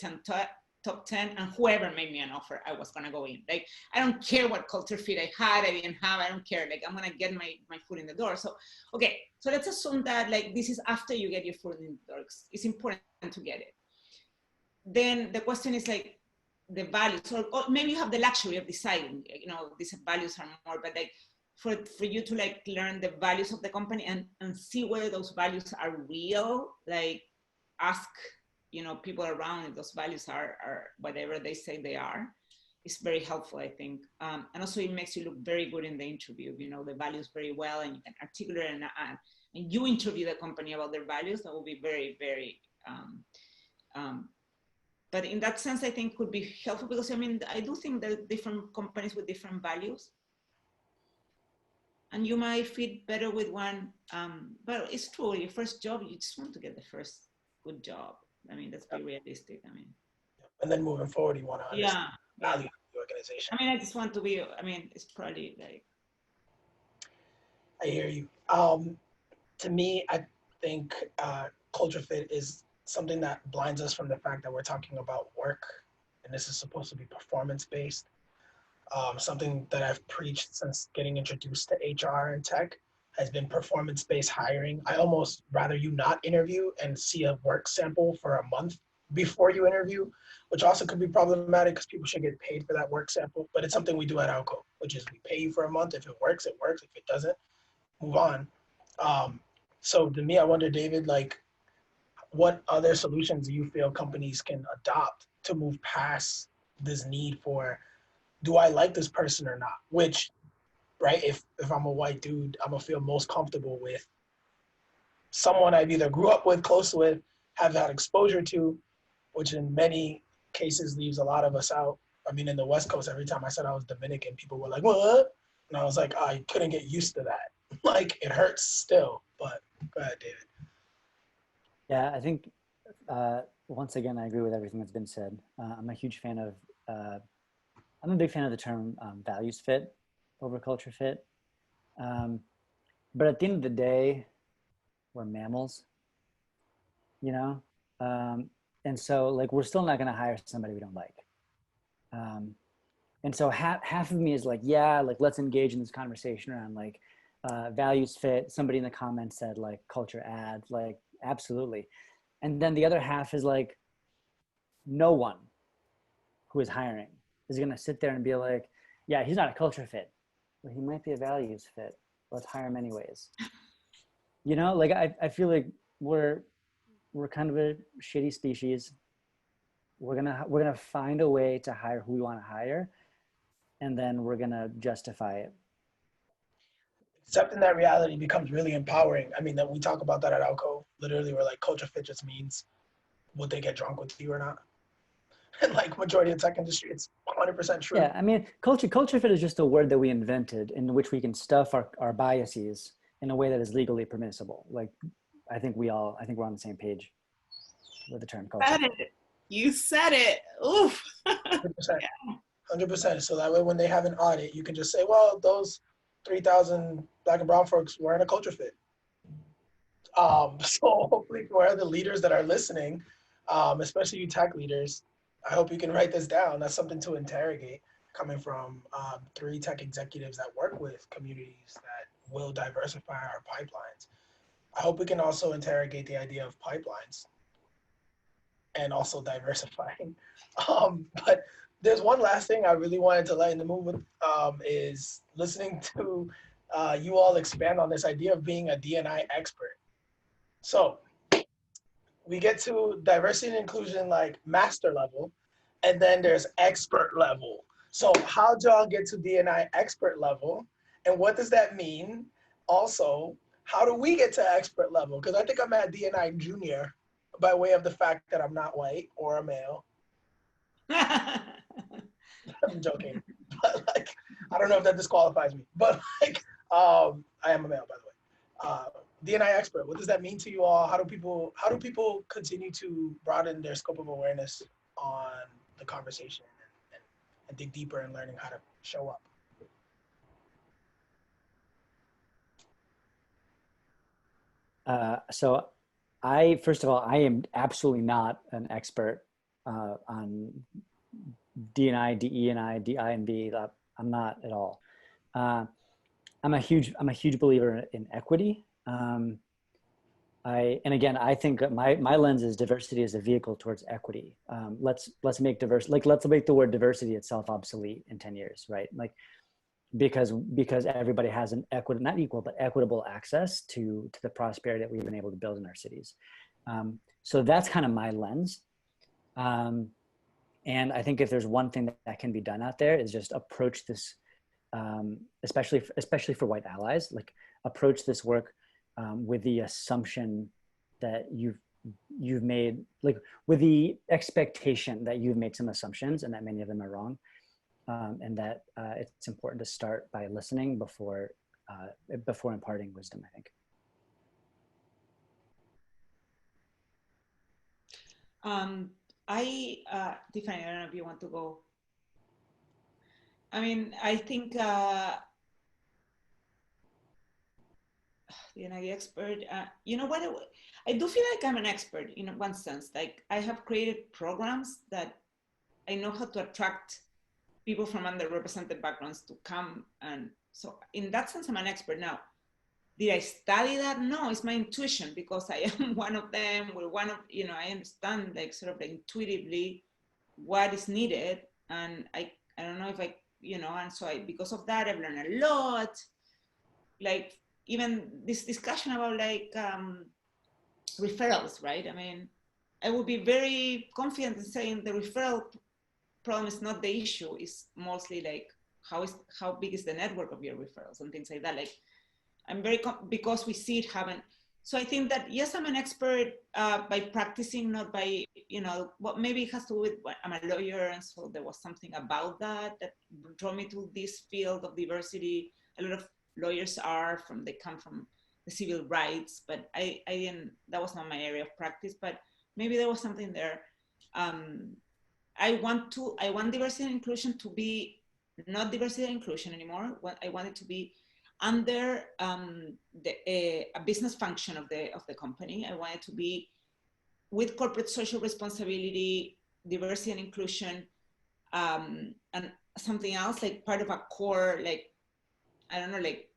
top 10, and whoever made me an offer, I was gonna go in. Like, I don't care what culture fit I had, I didn't have, I don't care. Like, I'm gonna get my foot in the door. So, okay, so let's assume that like this is after you get your foot in the door. It's important to get it. Then the question is like the values, or maybe you have the luxury of deciding, you know, these values are more, but like for you to like learn the values of the company and see whether those values are real, like ask, you know, people around if those values are whatever they say they are, is very helpful, I think. And also it makes you look very good in the interview, you know, the values very well, and you can articulate and you interview the company about their values. That will be very, very, but in that sense, I think could be helpful, because I mean, I do think that different companies with different values, and you might fit better with one, but it's true, your first job, you just want to get the first good job. I mean, let's be realistic. I mean, and then moving forward, you want to understand the value of the organization. I mean, I just want to be, I mean, it's probably like. I hear you. To me, I think culture fit is something that blinds us from the fact that we're talking about work, and this is supposed to be performance-based. Something that I've preached since getting introduced to HR and tech has been performance-based hiring. I almost rather you not interview and see a work sample for a month before you interview, which also could be problematic because people should get paid for that work sample. But it's something we do at Outco, which is we pay you for a month. If it works, it works. If it doesn't, move on. So to me, I wonder, David, like, what other solutions do you feel companies can adopt to move past this need for, do I like this person or not? Which, right, if I'm a white dude, I'm gonna feel most comfortable with someone I've either grew up with, close with, have had exposure to, which in many cases leaves a lot of us out. I mean, in the West Coast, every time I said I was Dominican, people were like, "What?" And I was like, I couldn't get used to that. Like, it hurts still. But go ahead, David. Yeah, I think once again, I agree with everything that's been said. I'm a huge fan of, I'm a big fan of the term values fit over culture fit. But at the end of the day, we're mammals, you know? And so like, we're still not gonna hire somebody we don't like. And so half of me is like, yeah, like let's engage in this conversation around like values fit. Somebody in the comments said like culture add, like absolutely. And then the other half is like, no one who is hiring is gonna sit there and be like, yeah, he's not a culture fit, but he might be a values fit. Let's hire him anyways. You know, like I feel like we're kind of a shitty species. We're gonna find a way to hire who we want to hire, and then we're gonna justify it. Accepting that reality becomes really empowering. I mean, that we talk about that at Outco. Literally, we're like, culture fit just means would they get drunk with you or not? And like majority of tech industry, it's 100% true. Yeah, I mean, culture fit is just a word that we invented in which we can stuff our biases in a way that is legally permissible. Like, I think we're on the same page with the term culture fit. You said it. Oof. 100%. 100%. So that way, when they have an audit, you can just say, well, those 3,000 Black and brown folks weren't a culture fit. So hopefully for the leaders that are listening, especially you tech leaders, I hope you can write this down. That's something to interrogate coming from 3 tech executives that work with communities that will diversify our pipelines. I hope we can also interrogate the idea of pipelines and also diversifying. But there's one last thing I really wanted to lighten the mood with is listening to you all expand on this idea of being a D&I expert. So we get to diversity and inclusion like master level, and then there's expert level. So how do y'all get to D&I expert level, and what does that mean? Also, how do we get to expert level? Because I think I'm at D&I junior by way of the fact that I'm not white or a male. I'm joking, but like, I don't know if that disqualifies me, but like, I am a male, by the way. D&I expert, what does that mean to you all? How do people continue to broaden their scope of awareness on the conversation and dig deeper in learning how to show up? So first of all, I am absolutely not an expert on D&I, DE&I, DI and B. I'm not at all. I'm a huge believer in equity. And again, I think my lens is diversity as a vehicle towards equity. Let's make the word diversity itself obsolete in 10 years, right? Like, because everybody has an not equal, but equitable access to the prosperity that we've been able to build in our cities. So that's kind of my lens. And I think if there's one thing that can be done out there is just approach this, especially for white allies, like approach this work with the assumption that you've made, like with the expectation that you've made some assumptions and that many of them are wrong. And that it's important to start by listening before imparting wisdom, I think. Tiffany, I don't know if you want to go. I mean, I think the expert, you know what, I do feel like I'm an expert in one sense. Like, I have created programs that I know how to attract people from underrepresented backgrounds to come. And so in that sense, I'm an expert. Now, did I study that? No, it's my intuition, because I am one of them. We're one of, I understand like sort of intuitively what is needed. And I don't know if and so because of that, I've learned a lot. Like, even this discussion about like referrals, right? I mean, I would be very confident in saying the referral problem is not the issue. It's mostly like how big is the network of your referrals and things like that. Like, I'm very because we see it happen. So I think that, yes, I'm an expert by practicing, not by, what maybe it has to do with, I'm a lawyer, and so there was something about that drew me to this field of diversity. A lot of lawyers they come from the civil rights, but I didn't, that was not my area of practice, but maybe there was something there. I want diversity and inclusion to be not diversity and inclusion anymore. I want it to be under a business function of the company. I want it to be with corporate social responsibility, diversity and inclusion, and something else, like part of a core, like, I don't know, like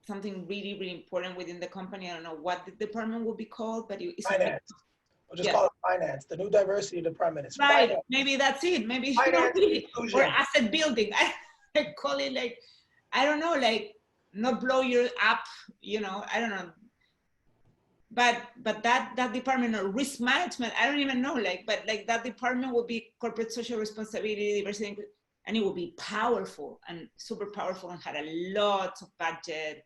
something really, really important within the company. I don't know what the department will be called, but it's finance. We'll just call it finance. The new diversity department is right. Finance. Maybe that's it. Maybe finance or asset building. I call it, like, I don't know, like, not blow your up, I don't know. But that department, or risk management, I don't even know, like, but like that department will be corporate social responsibility, diversity, and it will be powerful and super powerful and had a lot of budget.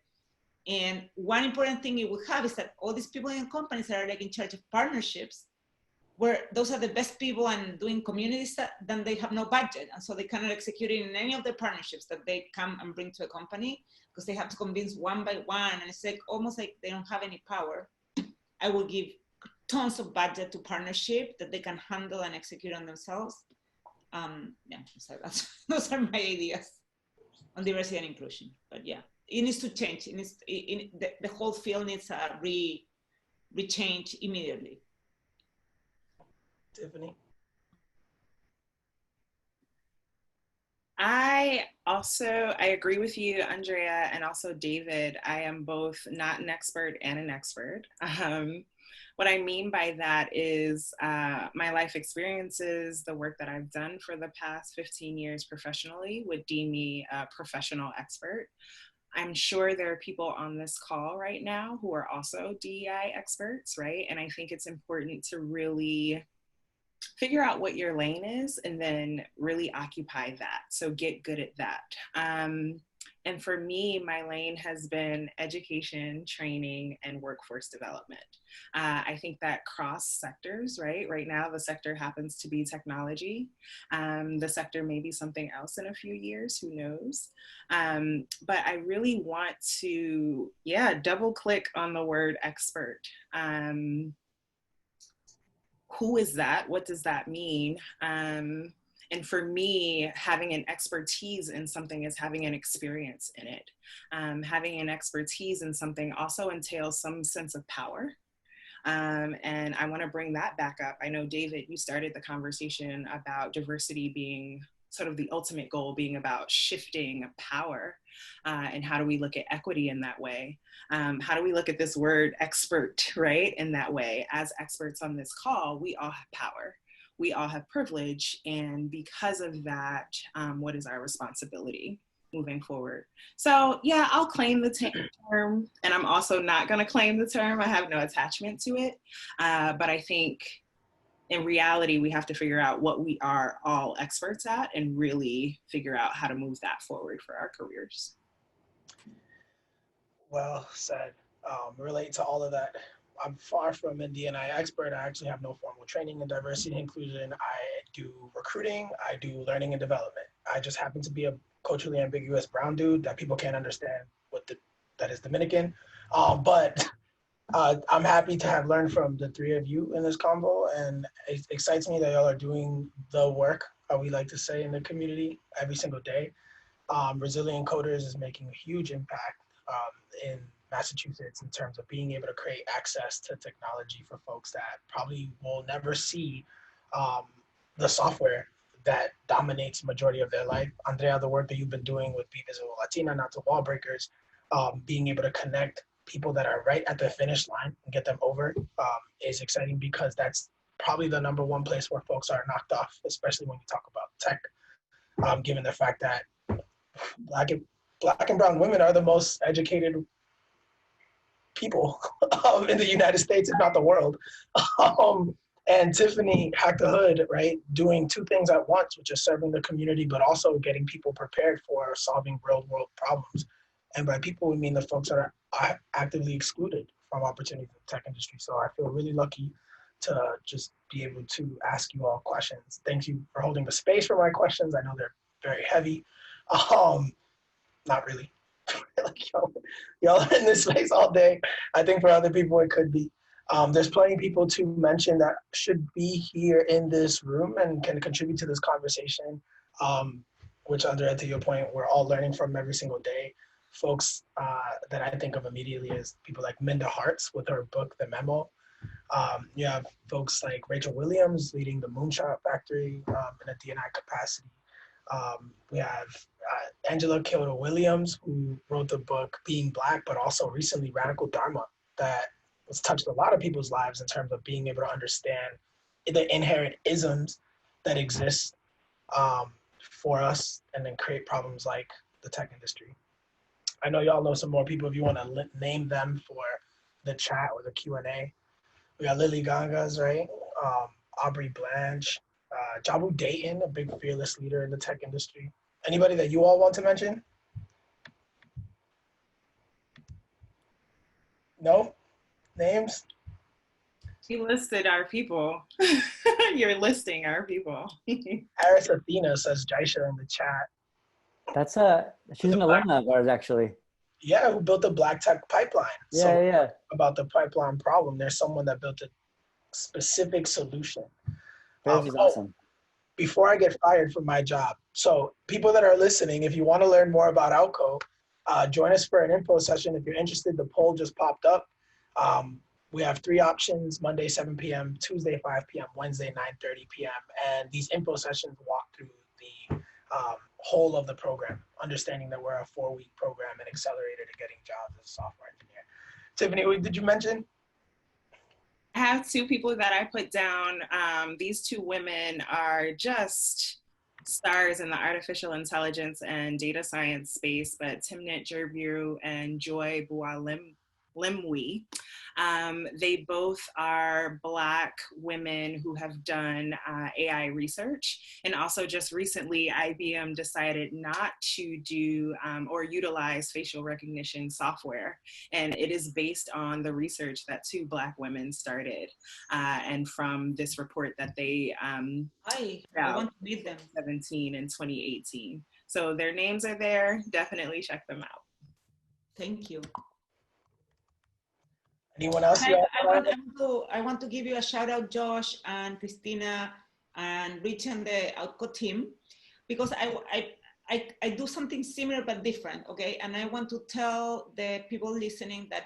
And one important thing it will have is that all these people in companies that are like in charge of partnerships, where those are the best people and doing community stuff, then they have no budget. And so they cannot execute in any of the partnerships that they come and bring to a company, because they have to convince one by one. And it's like almost like they don't have any power. I will give tons of budget to partnership that they can handle and execute on themselves. So those are my ideas on diversity and inclusion. But yeah, it needs to change. The whole field needs a re-change immediately. Tiffany? I agree with you, Andrea, and also David. I am both not an expert and an expert. What I mean by that is my life experiences, the work that I've done for the past 15 years professionally would deem me a professional expert. I'm sure there are people on this call right now who are also DEI experts, right? And I think it's important to really figure out what your lane is and then really occupy that. So get good at that. And for me, my lane has been education, training, and workforce development. I think that cross sectors, right? Right now, the sector happens to be technology. The sector may be something else in a few years, who knows? But I really want to, double click on the word expert. Who is that? What does that mean? And for me, having an expertise in something is having an experience in it. Having an expertise in something also entails some sense of power. And I want to bring that back up. I know, David, you started the conversation about diversity being sort of the ultimate goal, being about shifting power. And how do we look at equity in that way? How do we look at this word expert, right, in that way? As experts on this call, we all have power. We all have privilege. And because of that, what is our responsibility moving forward? So yeah, I'll claim the term, and I'm also not going to claim the term. I have no attachment to it. But I think in reality, we have to figure out what we are all experts at and really figure out how to move that forward for our careers. Well said. Relate to all of that. I'm far from an D&I expert. I actually have no formal training in diversity and inclusion. I do recruiting. I do learning and development. I just happen to be a culturally ambiguous brown dude that people can't understand that is Dominican. But I'm happy to have learned from the three of you in this convo, and it excites me that y'all are doing the work, we like to say, in the community every single day. Resilient Coders is making a huge impact in Massachusetts in terms of being able to create access to technology for folks that probably will never see the software that dominates the majority of their life. Andrea, the work that you've been doing with Be Visible Latina, not to Wallbreakers, being able to connect people that are right at the finish line and get them over is exciting, because that's probably the number one place where folks are knocked off, especially when you talk about tech, given the fact that Black and brown women are the most educated people in the United States, if not the world. And Tiffany Hack the Hood, right, doing two things at once, which is serving the community, but also getting people prepared for solving real world problems. And by people, we mean the folks that are actively excluded from opportunities in the tech industry. So I feel really lucky to just be able to ask you all questions. Thank you for holding the space for my questions. I know they're very heavy. Not really. Like, y'all are in this space all day. I think for other people it could be. There's plenty of people to mention that should be here in this room and can contribute to this conversation, which, Andrea, to your point, we're all learning from every single day. Folks that I think of immediately is people like Minda Harts with her book, The Memo. You have folks like Rachel Williams leading the Moonshot Factory in a D&I capacity. We have Angela Kyoto Williams, who wrote the book Being Black, but also recently Radical Dharma, that has touched a lot of people's lives in terms of being able to understand the inherent isms that exist for us and then create problems like the tech industry. I know y'all know some more people if you want to name them for the chat or the Q&A. We got Lily Gangas, right? Aubrey Blanche, Jabu Dayton, a big fearless leader in the tech industry. Anybody that you all want to mention? No? Names? She listed our people. You're listing our people. Aris Athena says Jaisha in the chat. That's she's an alumna of ours, actually. Yeah, who built the Black Tech pipeline. Yeah, So yeah. about the pipeline problem, there's someone that built a specific solution. Hers is awesome. Before I get fired from my job. So people that are listening, if you want to learn more about Outco, join us for an info session. If you're interested, the poll just popped up. We have 3 options: Monday, 7 p.m., Tuesday, 5 p.m., Wednesday, 9:30 p.m. And these info sessions walk through the whole of the program, understanding that we're a 4-week program and accelerator to getting jobs as a software engineer. Tiffany, what did you mention? I have 2 people that I put down. These 2 women are just stars in the artificial intelligence and data science space, but Timnit Jerbu and Joy Bualimwi. They both are Black women who have done AI research. And also just recently, IBM decided not to do or utilize facial recognition software. And it is based on the research that 2 Black women started. And from this report that they I want to meet them. 2017 and 2018. So their names are there. Definitely check them out. Thank you. Anyone else? I want to give you a shout out, Josh and Christina and Rich and the Outco team, because I do something similar but different, okay? And I want to tell the people listening that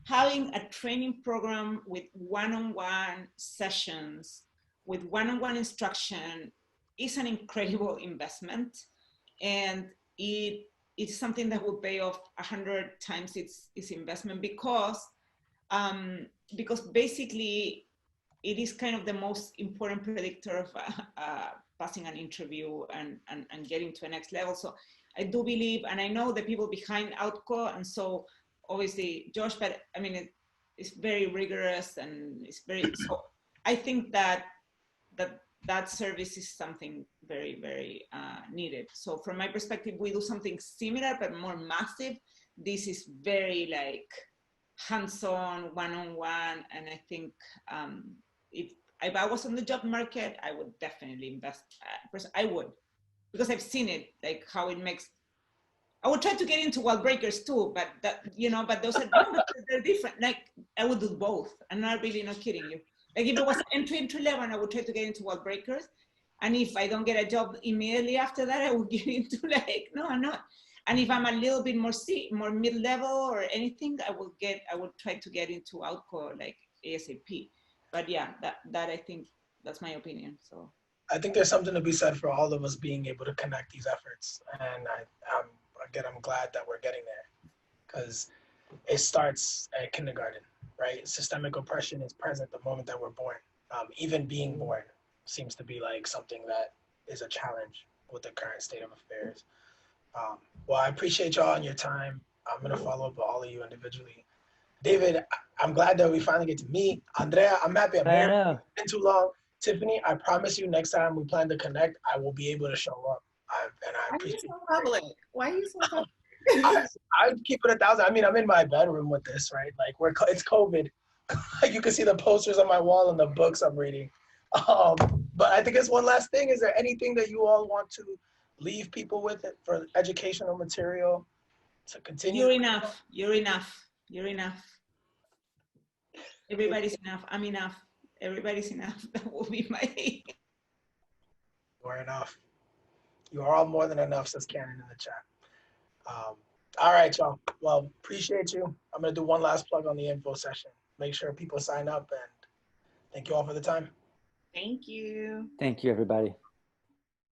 having a training program with one-on-one sessions, with one-on-one instruction is an incredible investment. And it's something that will pay off 100 times its investment because basically it is kind of the most important predictor of passing an interview and getting to a next level. So I do believe, and I know the people behind Outco, and so obviously Josh, but I mean, it's very rigorous and it's very, so I think that service is something very, very needed. So from my perspective, we do something similar, but more massive. This is very like, hands-on, one-on-one, and I think if I was on the job market, I would definitely invest. I would, because I've seen it, like how it makes. I would try to get into Wallbreakers too, but but those are they're different. Like I would do both. I'm not kidding you. Like if it was entry level, I would try to get into Wallbreakers, and if I don't get a job immediately after that, I would get into no, I'm not. And if I'm a little bit more mid-level or anything, I would try to get into Outco like ASAP. But yeah, that I think that's my opinion. So I think there's something to be said for all of us being able to connect these efforts. And I'm glad that we're getting there, because it starts at kindergarten, right? Systemic oppression is present the moment that we're born. Even being born seems to be like something that is a challenge with the current state of affairs. Well, I appreciate y'all and your time. I'm going to follow up with all of you individually. David, I'm glad that we finally get to meet. Andrea, I'm happy I'm here. It's been too long. Tiffany, I promise you next time we plan to connect, I will be able to show up. And I appreciate it. Why are you so public? Why are you so public? I'd keep it 1,000. I mean, I'm in my bedroom with this, right? Like it's COVID. You can see the posters on my wall and the books I'm reading. But I think it's one last thing. Is there anything that you all want to leave people with it for educational material to continue? You're enough. You're enough. You're enough. Everybody's enough. I'm enough. Everybody's enough. That will be my. You are enough. You are all more than enough, says Karen in the chat. All right, y'all. Well, appreciate you. I'm going to do one last plug on the info session. Make sure people sign up, and thank you all for the time. Thank you. Thank you, everybody.